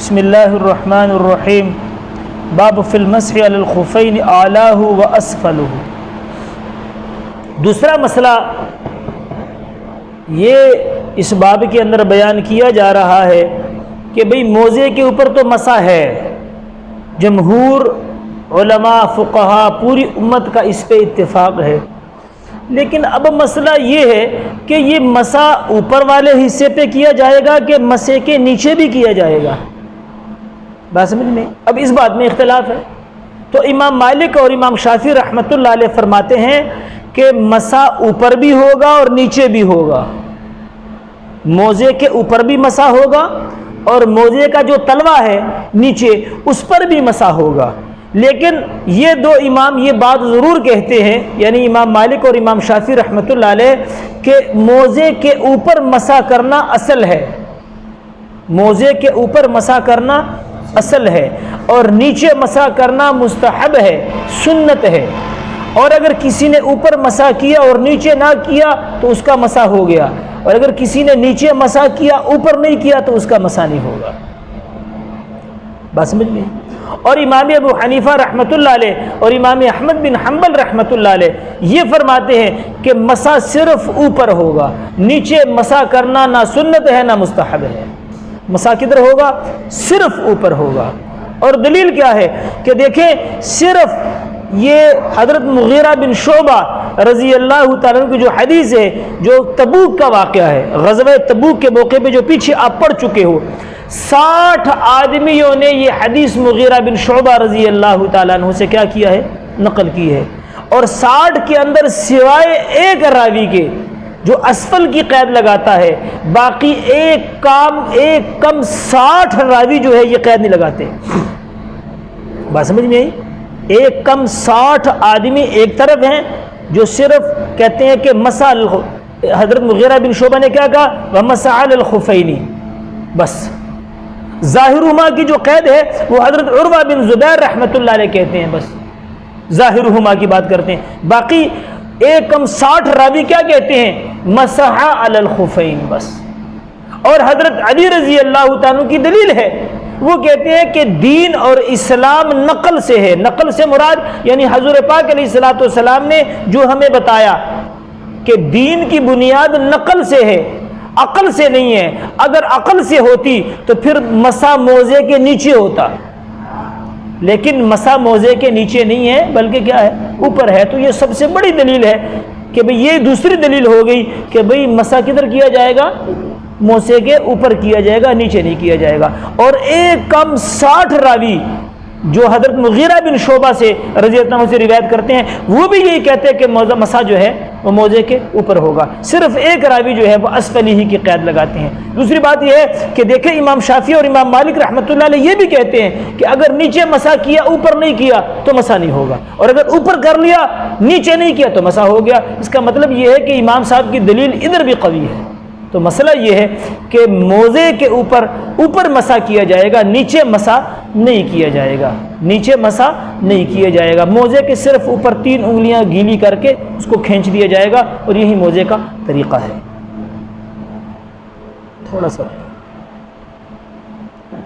بسم اللہ الرحمن الرحیم باب فی المسح علی الخفین اعلاہ و اسفلہ۔ دوسرا مسئلہ یہ اس باب کے اندر بیان کیا جا رہا ہے کہ بھئی موزے کے اوپر تو مسح ہے، جمہور علماء فقہا پوری امت کا اس پہ اتفاق ہے، لیکن اب مسئلہ یہ ہے کہ یہ مسح اوپر والے حصے پہ کیا جائے گا کہ مسح کے نیچے بھی کیا جائے گا۔ بات سمجھ میں؟ اب اس بات میں اختلاف ہے۔ تو امام مالک اور امام شافعی رحمۃ اللہ علیہ فرماتے ہیں کہ مسح اوپر بھی ہوگا اور نیچے بھی ہوگا، موزے کے اوپر بھی مسح ہوگا اور موزے کا جو تلوا ہے نیچے اس پر بھی مسح ہوگا۔ لیکن یہ دو امام یہ بات ضرور کہتے ہیں، یعنی امام مالک اور امام شافعی رحمۃ اللہ علیہ، کہ موزے کے اوپر مسح کرنا اصل ہے، موزے کے اوپر مسح کرنا اصل ہے اور نیچے مسح کرنا مستحب ہے، سنت ہے۔ اور اگر کسی نے اوپر مسح کیا اور نیچے نہ کیا تو اس کا مسح ہو گیا، اور اگر کسی نے نیچے مسح کیا اوپر نہیں کیا تو اس کا مسح نہیں ہوگا۔ بات سمجھ میں؟ اور امام ابو حنیفہ رحمۃ اللہ علیہ اور امام احمد بن حنبل رحمۃ اللہ علیہ یہ فرماتے ہیں کہ مسح صرف اوپر ہوگا، نیچے مسح کرنا نہ سنت ہے نہ مستحب ہے۔ مسح کدھر ہوگا؟ صرف اوپر ہوگا۔ اور دلیل کیا ہے کہ دیکھیں، صرف یہ حضرت مغیرہ بن شعبہ رضی اللہ تعالیٰ عنہ کی جو حدیث ہے، جو تبوک کا واقعہ ہے، غزوہ تبوک کے موقع پہ جو پیچھے آپ پڑھ چکے ہو، 60 آدمیوں نے یہ حدیث مغیرہ بن شعبہ رضی اللہ تعالیٰ عنہ سے کیا کیا ہے؟ نقل کی ہے۔ اور 60 کے اندر سوائے ایک راوی کے جو اسفل کی قید لگاتا ہے، باقی ایک کم 60 راوی جو ہے یہ قید نہیں لگاتے۔ بات سمجھ میں آئی؟ ایک کم 60 آدمی ایک طرف ہیں جو صرف کہتے ہیں کہ مسح، حضرت مغیرہ بن شعبہ نے کیا کہا؟ وَمَسَحَ عَلَى الْخُفَيْنِ، بس۔ ظاہرہما کی جو قید ہے وہ حضرت عروہ بن زبیر رحمۃ اللہ علیہ کہتے ہیں، بس ظاہرہما کی بات کرتے ہیں۔ باقی ایک کم 60 راوی کیا کہتے ہیں؟ مسح علی الخفین، بس۔ اور حضرت علی رضی اللہ تعالیٰ کی دلیل ہے، وہ کہتے ہیں کہ دین اور اسلام نقل سے ہے۔ نقل سے مراد یعنی حضور پاک علیہ الصلوۃ والسلام نے جو ہمیں بتایا کہ دین کی بنیاد نقل سے ہے، عقل سے نہیں ہے۔ اگر عقل سے ہوتی تو پھر مسح موزے کے نیچے ہوتا، لیکن مسح موزے کے نیچے نہیں ہے بلکہ کیا ہے؟ اوپر ہے۔ تو یہ سب سے بڑی دلیل ہے کہ بھئی یہ دوسری دلیل ہو گئی کہ بھئی مسح کدھر کیا جائے گا؟ موزے کے اوپر کیا جائے گا، نیچے نہیں کیا جائے گا۔ اور ایک کم 60 راوی جو حضرت مغیرہ بن شعبہ سے رضی اللہ عنہ سے روایت کرتے ہیں، وہ بھی یہی کہتے ہیں کہ مسح جو ہے وہ موزے کے اوپر ہوگا۔ صرف ایک راوی جو ہے وہ اسفلی ہی کی قید لگاتے ہیں۔ دوسری بات یہ ہے کہ دیکھیں، امام شافعی اور امام مالک رحمۃ اللہ علیہ یہ بھی کہتے ہیں کہ اگر نیچے مسح کیا اوپر نہیں کیا تو مسح نہیں ہوگا، اور اگر اوپر کر لیا نیچے نہیں کیا تو مسح ہو گیا۔ اس کا مطلب یہ ہے کہ امام صاحب کی دلیل ادھر بھی قوی ہے۔ تو مسئلہ یہ ہے کہ موزے کے اوپر مسح کیا جائے گا، نیچے مسح نہیں کیا جائے گا، نیچے مسح نہیں کیا جائے گا۔ موزے کے صرف اوپر 3 انگلیاں گیلی کر کے اس کو کھینچ دیا جائے گا، اور یہی موزے کا طریقہ ہے۔ تھوڑا سا